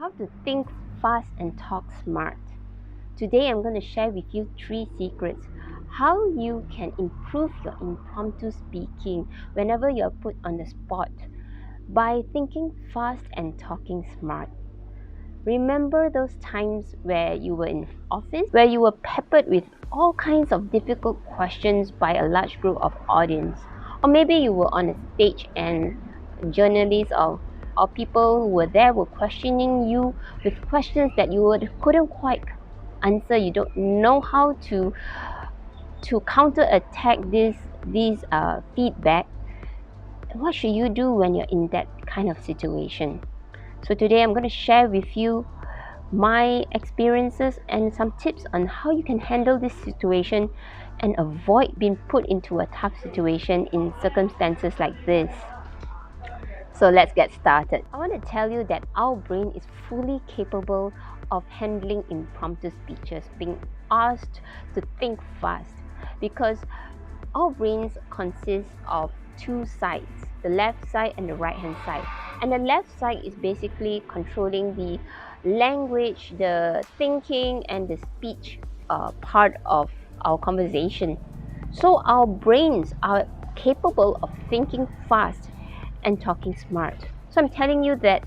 how to think fast and talk smart. Today I'm going to share with you 3 secrets how you can improve your impromptu speaking whenever you're put on the spot by thinking fast and talking smart. Remember those times where you were in office, where you were peppered with all kinds of difficult questions by a large group of audience? Or maybe you were on a stage and journalists or people who were there were questioning you with questions that couldn't quite answer. You don't know how to counter attack this feedback. What should you do when you're in that kind of situation? So today I'm going to share with you my experiences and some tips on how you can handle this situation and avoid being put into a tough situation in circumstances like this. So let's get started. I want to tell you that our brain is fully capable of handling impromptu speeches, being asked to think fast, because our brains consist of two sides, the left side and the right hand side. And the left side is basically controlling the language, the thinking, and the speech part of our conversation. So our brains are capable of thinking fast and talking smart. So I'm telling you that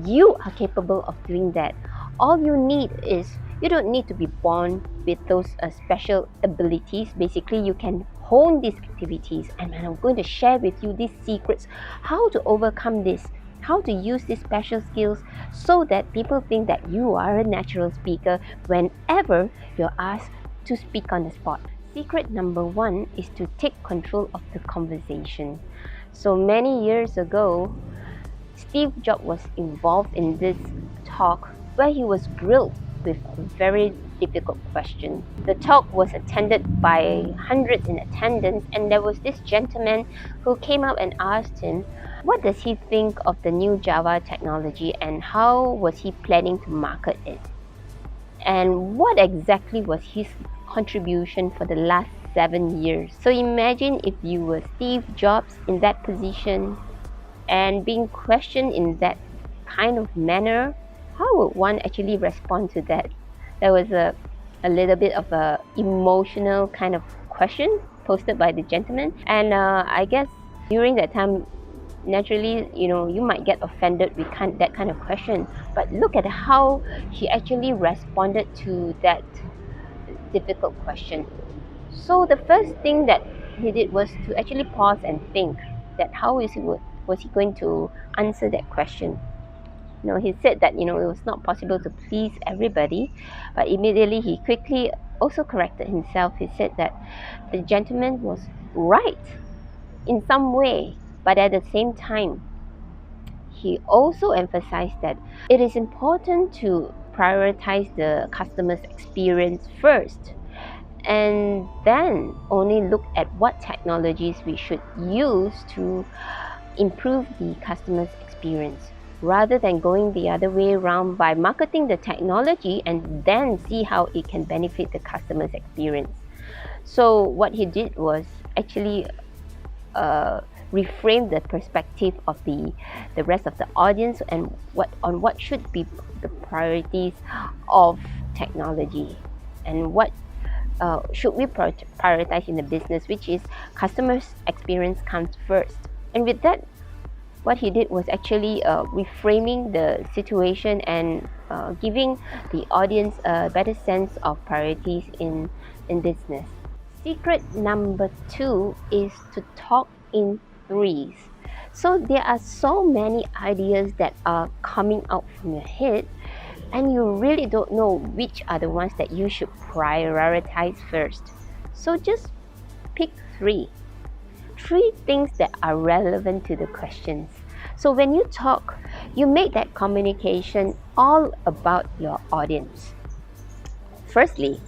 you are capable of doing that. All you need is, you don't need to be born with those special abilities. Basically, you can hone these activities, and I'm going to share with you these secrets, how to overcome this, how to use these special skills so that people think that you are a natural speaker whenever you're asked to speak on the spot. Secret number 1 is to take control of the conversation. So many years ago, Steve Jobs was involved in this talk where he was grilled with a very difficult question. The talk was attended by hundreds in attendance, and there was this gentleman who came up and asked him, what does he think of the new Java technology and how was he planning to market it? And what exactly was his contribution for the last 7 years? So imagine if you were Steve Jobs in that position and being questioned in that kind of manner. How would one actually respond to that? There was a little bit of a emotional kind of question posted by the gentleman, and I guess during that time, naturally, you might get offended with that kind of question. But look at how he actually responded to that difficult question. So the first thing that he did was to actually pause and think that was he going to answer that question. He said that it was not possible to please everybody, but immediately he quickly also corrected himself. He said that the gentleman was right in some way, but at the same time, he also emphasized that it is important to prioritize the customer's experience first, and then only look at what technologies we should use to improve the customer's experience, rather than going the other way around by marketing the technology and then see how it can benefit the customer's experience. So what he did was actually reframe the perspective of the rest of the audience and what should be the priorities of technology, and what should we prioritize in the business, which is customer's experience comes first. And with that, what he did was actually reframing the situation and giving the audience a better sense of priorities in business. Secret number 2 is to talk in threes. So there are so many ideas that are coming out from your head, and you really don't know which are the ones that you should prioritize first. So just pick 3 things that are relevant to the questions. So when you talk, you make that communication all about your audience. Firstly,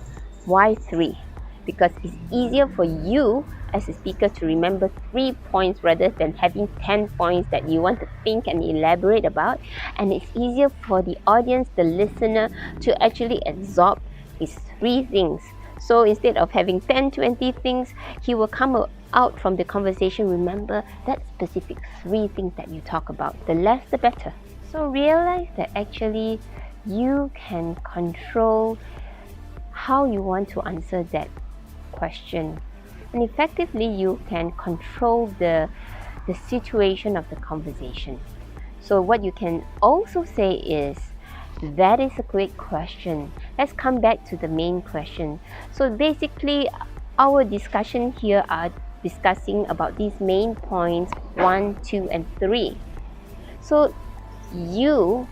why 3? Because it's easier for you as a speaker to remember 3 points rather than having 10 points that you want to think and elaborate about. And it's easier for the audience, the listener, to actually absorb these 3 things. So instead of having 10, 20 things, he will come out from the conversation, remember that specific 3 things that you talk about. The less, the better. So realize that actually you can control how you want to answer that question, and effectively you can control the situation of the conversation. So what you can also say is, that is a great question. Let's come back to the main question. So basically, our discussion here are discussing about these main points 1, 2, and 3. So you,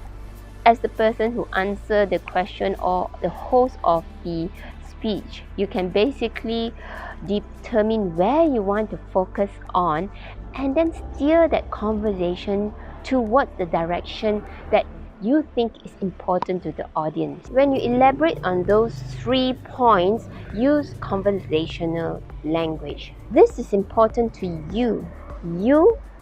as the person who answer the question or the host of the speech, you can basically determine where you want to focus on and then steer that conversation towards the direction that you think is important to the audience. When you elaborate on those 3 points, use conversational language. This is important to you,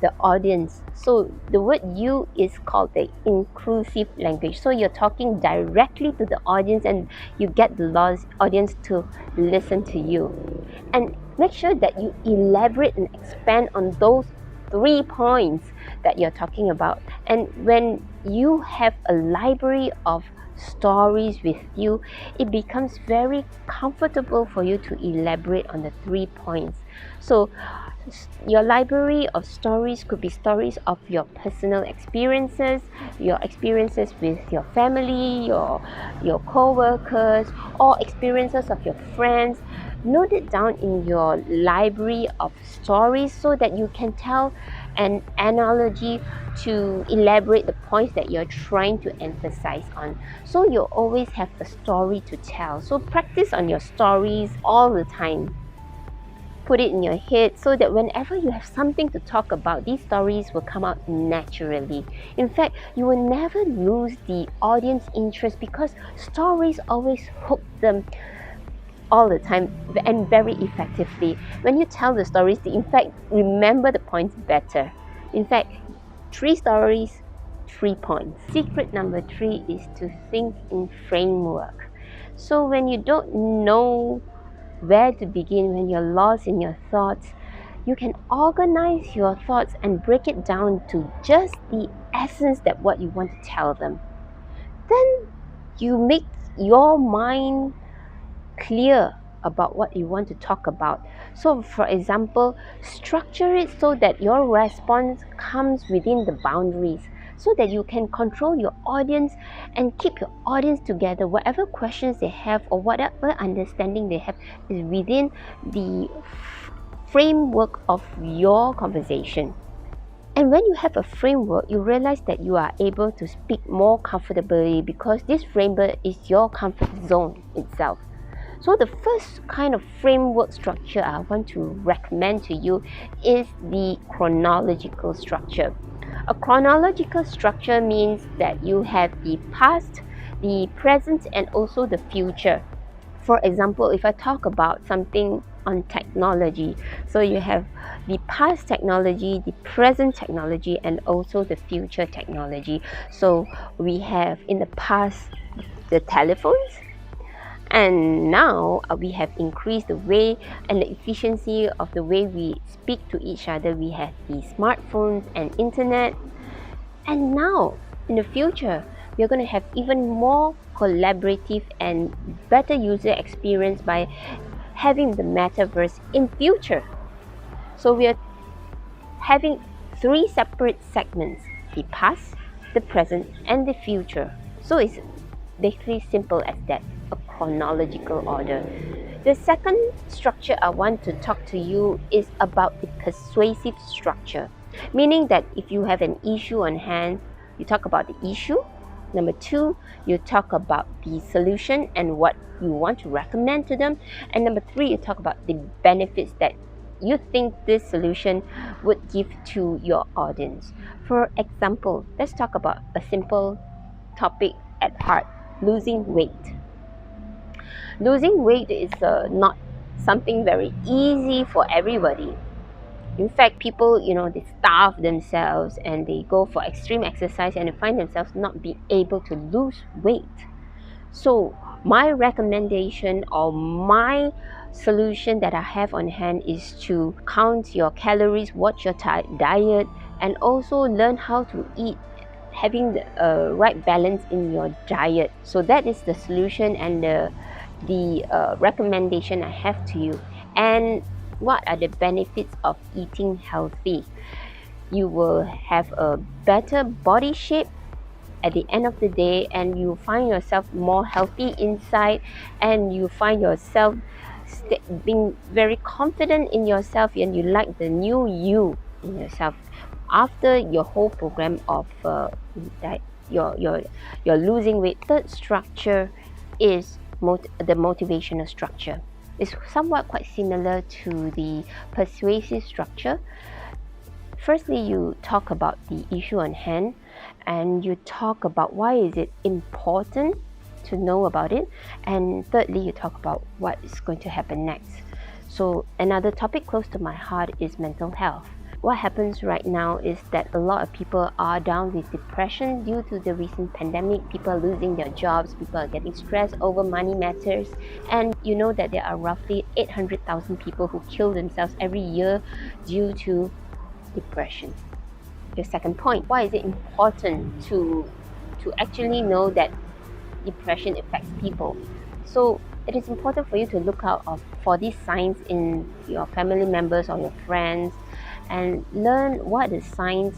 the audience. So the word you is called the inclusive language. So you're talking directly to the audience and you get the audience to listen to you. And make sure that you elaborate and expand on those 3 points that you're talking about. And when you have a library of stories with you, it becomes very comfortable for you to elaborate on the 3 points. So your library of stories could be stories of your personal experiences, your experiences with your family, your co-workers, or experiences of your friends. Note it down in your library of stories so that you can tell an analogy to elaborate the points that you're trying to emphasize on. So you always have a story to tell. So practice on your stories all the time. Put it in your head so that whenever you have something to talk about, these stories will come out naturally. In fact, you will never lose the audience interest because stories always hook them all the time and very effectively. When you tell the stories, they in fact remember the points better. In fact, 3 stories, 3 points. Secret number 3 is to think in framework. So when you don't know where to begin, when you're lost in your thoughts, you can organize your thoughts and break it down to just the essence that what you want to tell them. Then you make your mind clear about what you want to talk about. So for example, structure it so that your response comes within the boundaries, so that you can control your audience and keep your audience together. Whatever questions they have or whatever understanding they have is within the framework of your conversation. And when you have a framework, you realize that you are able to speak more comfortably because this framework is your comfort zone itself. So the first kind of framework structure I want to recommend to you is the chronological structure. A chronological structure means that you have the past, the present, and also the future. For example, if I talk about something on technology, so you have the past technology, the present technology, and also the future technology. So we have in the past the telephones, and now we have increased the way and the efficiency of the way we speak to each other. We have the smartphones and internet. And now, in the future, we're going to have even more collaborative and better user experience by having the metaverse in future. So we are having 3 separate segments: the past, the present, and the future. So it's basically simple as that, a chronological order. The second structure I want to talk to you is about the persuasive structure, meaning that if you have an issue on hand, you talk about the issue. Number 2, you talk about the solution and what you want to recommend to them. And number 3, you talk about the benefits that you think this solution would give to your audience. For example, let's talk about a simple topic at heart: losing weight. Losing weight is not something very easy for everybody. In fact, people, they starve themselves and they go for extreme exercise and they find themselves not being able to lose weight. So my recommendation or my solution that I have on hand is to count your calories, watch your diet, and also learn how to eat having the right balance in your diet. So that is the solution and the recommendation I have to you. And what are the benefits of eating healthy? You will have a better body shape at the end of the day, and you find yourself more healthy inside, and you find yourself being very confident in yourself, and you like the new you in yourself after your whole program of that you're losing weight. Third structure is the motivational structure. It's somewhat quite similar to the persuasive structure. Firstly, you talk about the issue on hand, and you talk about why is it important to know about it, and thirdly, you talk about what is going to happen next. So another topic close to my heart is mental health. What happens right now is that a lot of people are down with depression due to the recent pandemic. People are losing their jobs, people are getting stressed over money matters, and you know that there are roughly 800,000 people who kill themselves every year due to depression. The second point, why is it important to actually know that depression affects people? So it is important for you to look out for these signs in your family members or your friends, and learn what are the signs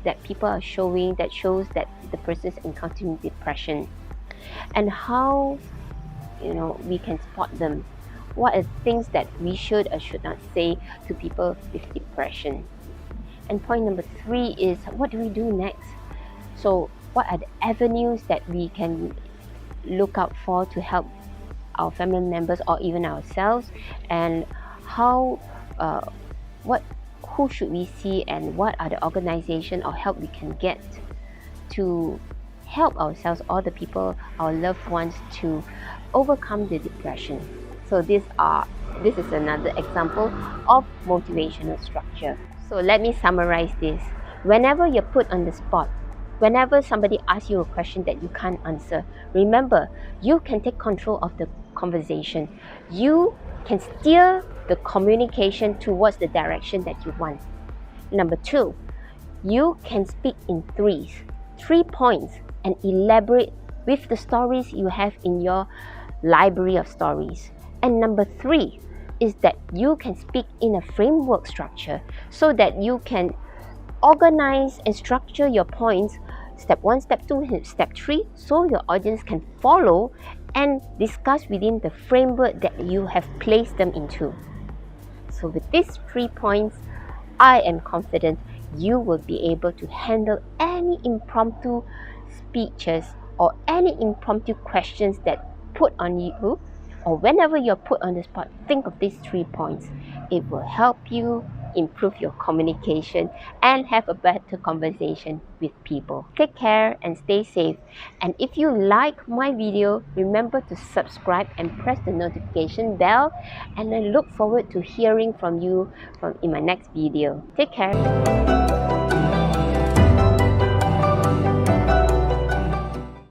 that people are showing that shows that the person is encountering depression, and how we can spot them. What are things that we should or should not say to people with depression? And point number 3 is, what do we do next? So what are the avenues that we can look out for to help our family members or even ourselves, and how who should we see, and what are the organization or help we can get to help ourselves or the people, our loved ones, to overcome the depression. So this is another example of motivational structure. So let me summarize this. Whenever you're put on the spot, whenever somebody asks you a question that you can't answer, remember, you can take control of the conversation. You can steer the communication towards the direction that you want. Number 2, you can speak in 3 points and elaborate with the stories you have in your library of stories. And number 3 is that you can speak in a framework structure, so that you can organize and structure your points, step 1, step 2, step 3, so your audience can follow and discuss within the framework that you have placed them into. So with these 3 points, I am confident you will be able to handle any impromptu speeches or any impromptu questions that put on you, or whenever you're put on the spot. Think of these 3 points. It will help you improve your communication and have a better conversation with people. Take care and stay safe. And if you like my video, remember to subscribe and press the notification bell, and I look forward to hearing from you in my next video. Take care.